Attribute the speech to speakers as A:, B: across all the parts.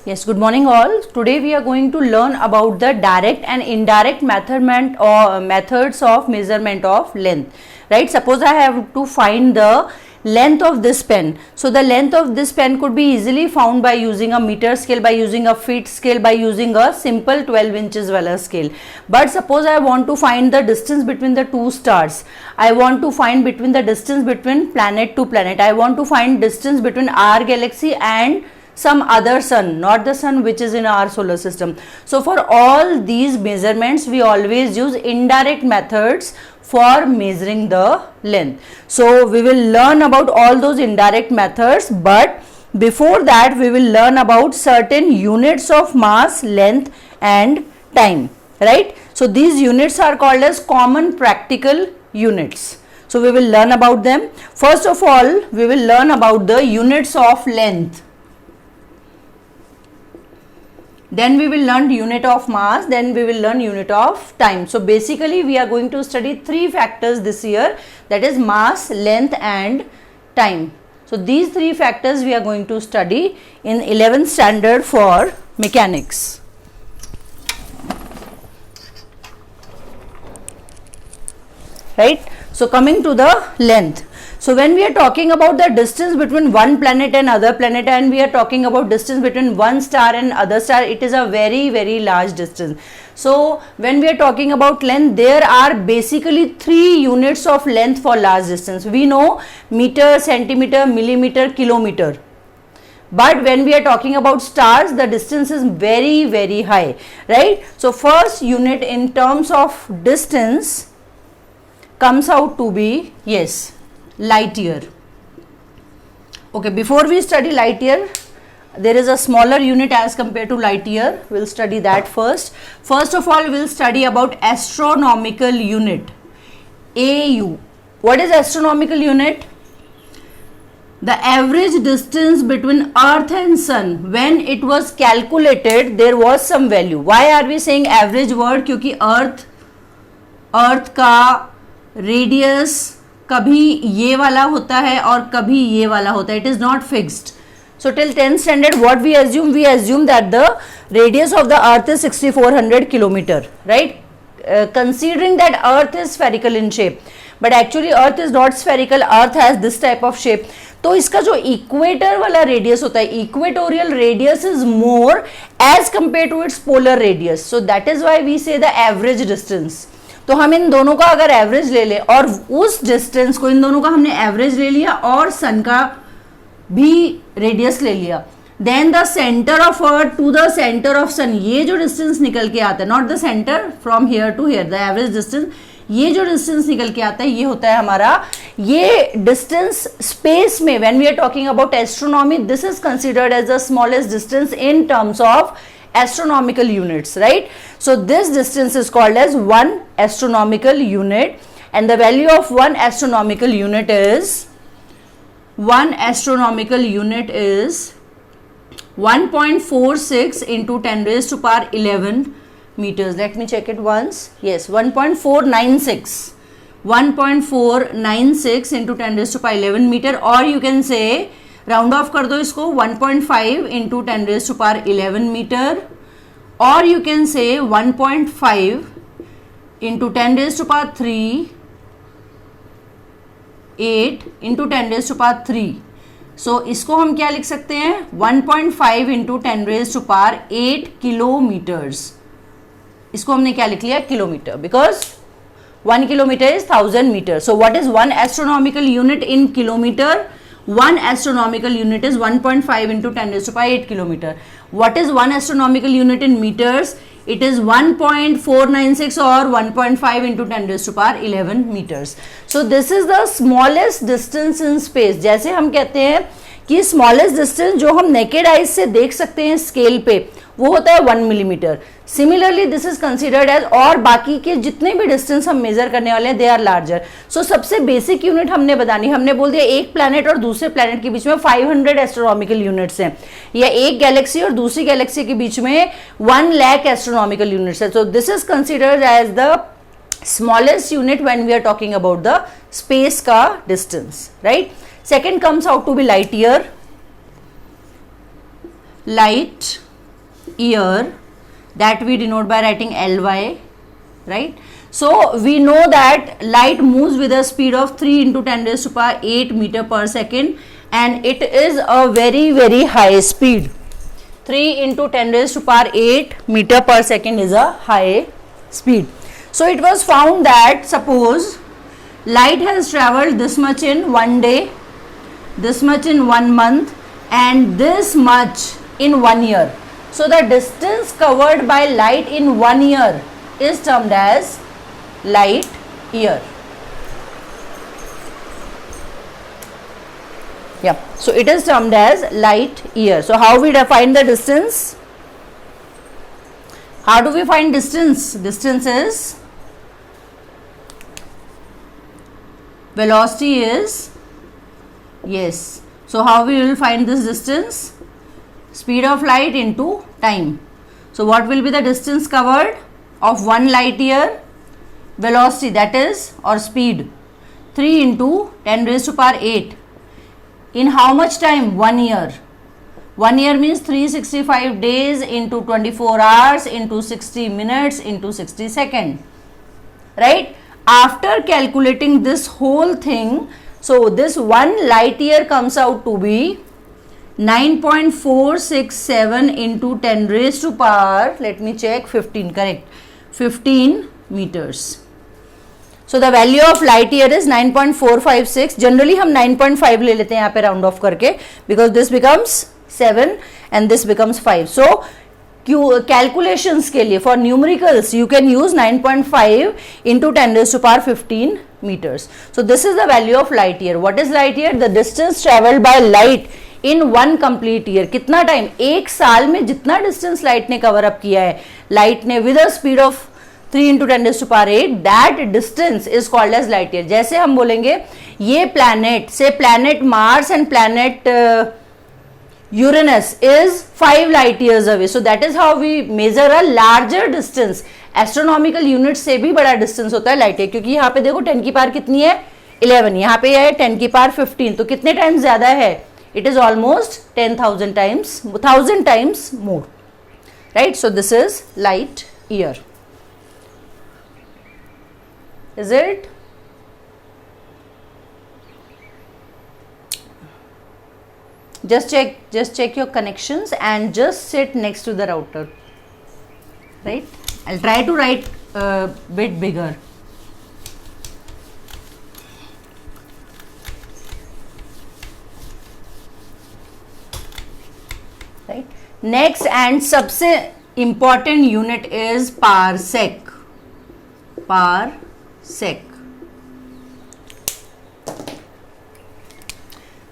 A: Yes, good morning all. Today we are going to learn about the direct and indirect measurement or methods of measurement of length. Right? Suppose I have to find the length of this pen. So the length of this pen could be easily found by using a meter scale, by using a feet scale, by using a simple 12 inches wala scale. But suppose I want to find the distance between the two stars. I want to find between the distance between planet to planet. I want to find distance between our galaxy and some other sun, not the sun which is in our solar system. So for all these measurements we always use indirect methods for measuring the length. So we will learn about all those indirect methods, but before that we will learn about certain units of mass, length and time, right? So these units are called as common practical units. So we will learn about them. First of all, we will learn about the units of length. Then we will learn unit of mass, then we will learn unit of time. So basically we are going to study three factors this year, that is mass, length and time. So these three factors we are going to study in 11th standard for mechanics. Right? So coming to the length. So when we are talking about the distance between one planet and other planet, and we are talking about distance between one star and other star, it is a very large distance. So when we are talking about length, there are basically three units of length for large distance. We know meter, centimeter, millimeter, kilometer. But when we are talking about stars, the distance is very high, right? So first unit in terms of distance comes out to be, yes, light year. Okay, before we study light year, there is a smaller unit as compared to light year. We'll study that first. First of all, we'll study about astronomical unit, AU. What is astronomical unit? The average distance between Earth and Sun. When it was calculated, there was some value. Why are we saying average word? क्योंकि Earth का radius कभी ये वाला होता है और कभी ये वाला होता है. It is not fixed. So till 10th standard what we assume that the radius of the earth is 6400 kilometer, right? Considering that earth is spherical in shape, but actually earth is not spherical, earth has this type of shape. तो इसका जो equator वाला radius होता है, equatorial radius is more as compare to its polar radius. So that is why we say the average distance. तो हम इन दोनों का अगर एवरेज ले ले और उस डिस्टेंस को, इन दोनों का हमने एवरेज ले लिया और सन का भी रेडियस ले लिया, then the centre of earth to the centre of sun, ये जो डिस्टेंस निकल के आता है, not the centre from here to here, the average distance, ये जो डिस्टेंस निकल के आता है ये होता है हमारा, ये डिस्टेंस स्पेस में, when we are talking about astronomy, this is considered as the smallest distance in terms of astronomical units, right? So this distance is called as 1 astronomical unit, and the value of 1 astronomical unit is 1.46 into 10 raised to power 11 meters. Let me check it once. Yes, 1.496 into 10 raised to power 11 meter, or you can say round off कर दो इसको 1.5 into 10 raise to power 11 metre, और you can say 1.5 into 10 raise to power 3 8 into 10 raise to power 3. So इसको हम क्या लिख सकते हैं, 1.5 into 10 raise to power 8 kilometres. इसको हमने क्या लिख लिया, kilometre, because 1 kilometre is 1000 metre. So what is 1 astronomical unit in kilometre? 1 astronomical unit is 1.5 into 10 raised to power 8 kilometer. What is 1 astronomical unit in meters? It is 1.496 or 1.5 into 10 raised to power 11 meters. So this is the smallest distance in space. जैसे हम कहते हैं कि smallest distance जो हम naked eyes से देख सकते हैं स्केल पे, वो होता है 1 millimetre. Similarly this is considered as, और बाकी के जितने भी डिस्टेंस हम मेजर करने वाले हैं दे आर लार्जर. सो सबसे बेसिक यूनिट हमने बतानी, हमने बोल दिया एक प्लैनेट और दूसरे प्लैनेट के बीच में 500 एस्ट्रोनॉमिकल यूनिट्स हैं, या एक गैलेक्सी और दूसरी गैलेक्सी के बीच में 1 लाख एस्ट्रोनॉमिकल यूनिट्स है. So this is considered as the smallest unit when we are talking about the space ka distance, right? Second comes out to be light year. Light year, that we denote by writing Ly, right? So we know that light moves with a speed of 3 into 10 raised to power 8 meter per second, and it is a very, very high speed. 3 into 10 raised to power 8 meter per second is a high speed. So it was found that suppose light has traveled this much in one day, this much in 1 month, and this much in 1 year. So the distance covered by light in 1 year is termed as light year. Yeah, so it is termed as light year. So how we define the distance? How do we find distance? Distance is velocity is, yes. So how we will find this distance? Speed of light into time. So what will be the distance covered of 1 light year? Velocity, that is, or speed, 3 into 10 raised to power 8. In how much time? 1 year. 1 year means 365 days into 24 hours into 60 minutes into 60 seconds. Right? After calculating this whole thing, so this 1 light year comes out to be 9.467 into 10 raised to power, let me check, 15, correct, 15 meters. So the value of light year is 9.456. Generally हम 9.5 ले लेते हैं यहाँ पे round off करके, because this becomes 7 and this becomes 5. So calculations के लिए for numericals you can use 9.5 into 10 raised to power 15 meters. So this is the value of light year. What is light year? The distance traveled by light in 1 complete year. कितना time? 1 साल में जितना distance light ने cover up किया है, light ने with a speed of 3 into 10 raised to power 8, that distance is called as light year. जैसे हम बोलेंगे ये planet, say planet Mars and planet Uranus is 5 light years away. So that is how we measure a larger distance. Astronomical unit से भी बड़ा distance होता है light year, क्योंकि यहाँ पे देखो 10 की पावर कितनी है? 11. यहाँ पे है 10 की पावर 15. तो कितने टाइम्स ज्यादा है? It is almost 10,000 times, 1000 times more. Right? So this is light year. Is it? Just check your connections and just sit next to the router. Right? I'll try to write a bit bigger. Right? Next and सबसे important unit is parsec. Parsec.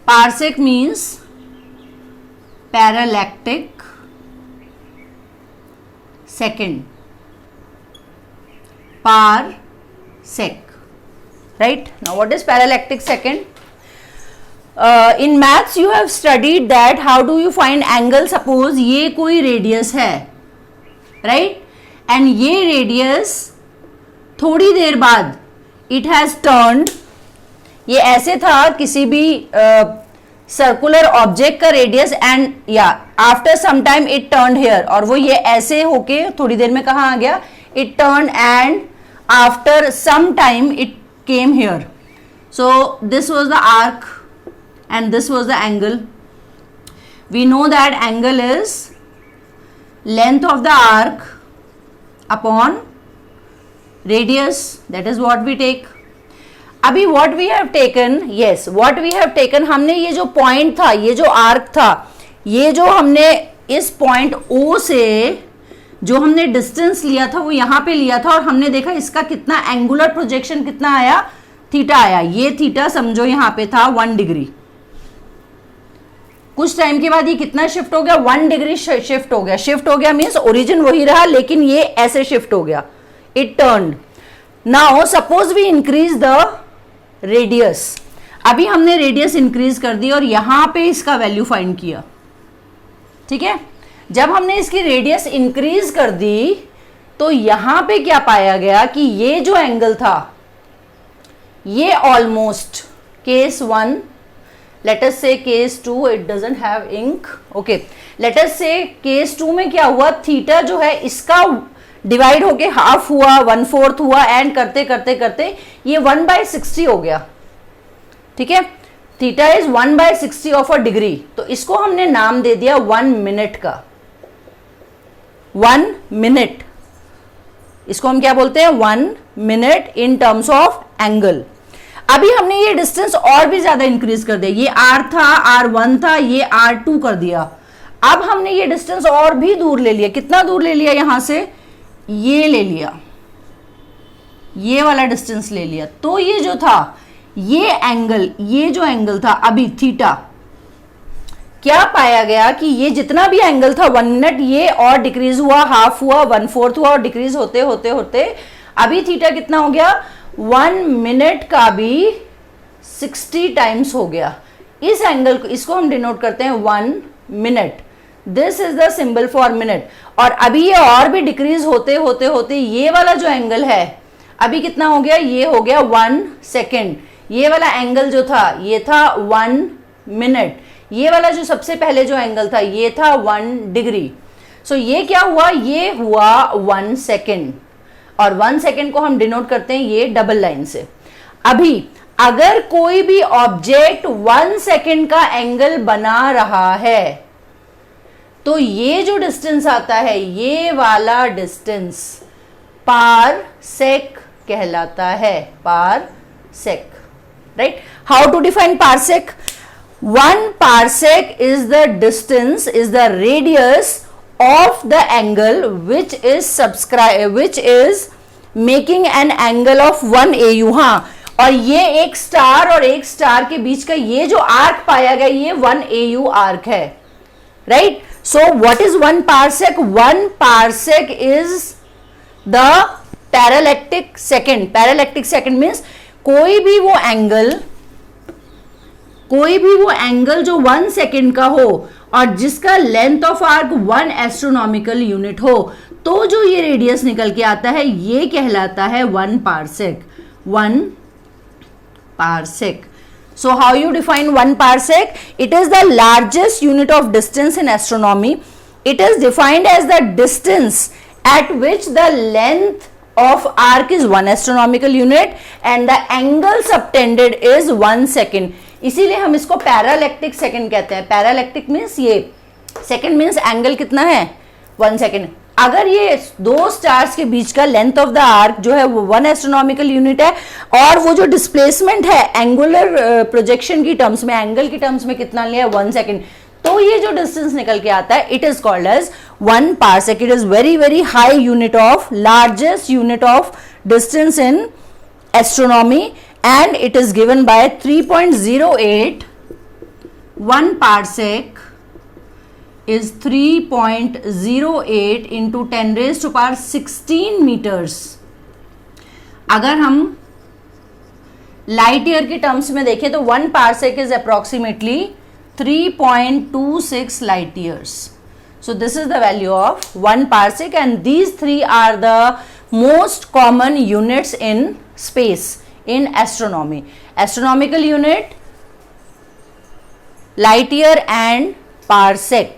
A: Parsec means parallactic second. Parsec. Right? Now what is parallactic second? In maths you have studied that how do you find angle. Suppose ये कोई radius है, right? And ये radius थोड़ी देर बाद it has turned, ये ऐसे था किसी भी सर्कुलर ऑब्जेक्ट का रेडियस, एंड या after some time it turn here, और वो ये ऐसे होके थोड़ी देर में कहाँ आ गया? It turn, and after some time it came here. So this was the arc and this was the angle. We know that angle is length of the arc upon radius, that is what we take. अभी what we have taken, yes, what we have taken, हमने ये जो point था, ये जो arc था, ये जो हमने इस point O से जो हमने distance लिया था वो यहाँ पे लिया था, और हमने देखा इसका कितना angular projection कितना आया? थीटा आया. ये थीटा समझो यहाँ पे था 1 डिग्री. कुछ टाइम के बाद ये कितना शिफ्ट हो गया? 1 डिग्री शिफ्ट हो गया. शिफ्ट हो गया मीन्स ओरिजिन वही रहा, लेकिन ये ऐसे शिफ्ट हो गया. It turned. Now suppose we increase the radius. अभी हमने रेडियस इंक्रीज कर दी और यहां पे इसका वैल्यू फाइंड किया. ठीक है, जब हमने इसकी रेडियस इंक्रीज कर दी तो यहां पे क्या पाया गया कि ये जो एंगल था ये almost case 1 let us say case 2, it doesn't have ink, okay, let us say case 2 में क्या हुआ, थीटा जो है इसका डिवाइड होके हाफ हुआ, 1/4 हुआ, एंड करते करते करते ये 1/60 हो गया, ठीक है, theta is 1/60 of a degree, तो इसको हमने नाम दे दिया 1 मिनट का, 1 मिनट, इसको हम क्या बोलते हैं, 1 minute in terms of angle. अभी हमने ये डिस्टेंस और भी ज्यादा इंक्रीज कर दिया, ये r था, r1 था, ये r2 कर दिया, अब हमने ये डिस्टेंस और भी दूर ले लिया, कितना दूर ले लिया, यहां से ये ले लिया, ये वाला डिस्टेंस ले लिया, तो ये जो था, ये एंगल, ये जो एंगल था अभी थीटा, क्या पाया गया कि ये जितना भी एंगल था 1 मिनट, ये और डिक्रीज हुआ, हाफ हुआ, 1/4 हुआ, और डिक्रीज होते होते होते अभी थीटा कितना हो गया, 1 मिनट का भी 60 टाइम्स हो गया। इस एंगल को, इसको हम डिनोट करते हैं 1 minute, this is the symbol for minute. और अभी ये और भी डिक्रीज होते होते होते ये वाला जो एंगल है अभी कितना हो गया, ये हो गया 1 सेकेंड, ये वाला एंगल जो था ये था 1 मिनट, ये वाला जो सबसे पहले जो एंगल था ये था 1 डिग्री, सो ये क्या हुआ, ये हुआ 1 सेकेंड, और 1 सेकेंड को हम डिनोट करते हैं ये डबल लाइन से। अभी अगर कोई भी ऑब्जेक्ट 1 सेकेंड का एंगल बना रहा है तो ये जो डिस्टेंस आता है, ये वाला डिस्टेंस पारसेक कहलाता है, parsec, right. How to define parsec, 1 parsec is the distance, is the radius of the angle which is making an angle of 1 AU। हाँ, और ये एक स्टार और एक स्टार के बीच का ये जो आर्क पाया गया ये 1 AU आर्क है, right. So what is 1 parsec? 1 parsec is the parallactic second। Parallactic second means कोई भी वो एंगल जो 1 सेकेंड का हो और जिसका length of arc 1 astronomical unit हो, तो जो ये रेडियस निकल के आता है ये कहलाता है 1 parsec। 1 parsec। So how you define 1 parsec? It is the largest unit of distance in astronomy. It is defined as the distance at which the length of arc is 1 astronomical unit and the angle subtended is 1 second। इसीलिए हम इसको पैरालैक्टिक second कहते हैं। पैरालैक्टिक means ये second means angle कितना है 1 second. अगर ये दो स्टार्स के बीच का लेंथ ऑफ द आर्क जो है वो 1 एस्ट्रोनॉमिकल यूनिट है और वो जो डिस्प्लेसमेंट है एंगुलर प्रोजेक्शन की टर्म्स में, एंगल की टर्म्स में कितना लिया है 1 सेकंड, तो ये जो डिस्टेंस निकल के आता है it is called as 1 parsec। It is very very high unit of, largest unit of distance in astronomy and it is given by 3.08। 1 parsec is 3.08 into 10 raised to power 16 meters। अगर हम light year के terms में देखें तो 1 parsec is approximately 3.26 light years। So this is the value of 1 parsec and these three are the most common units in space in astronomy। astronomical unit, light year and parsec।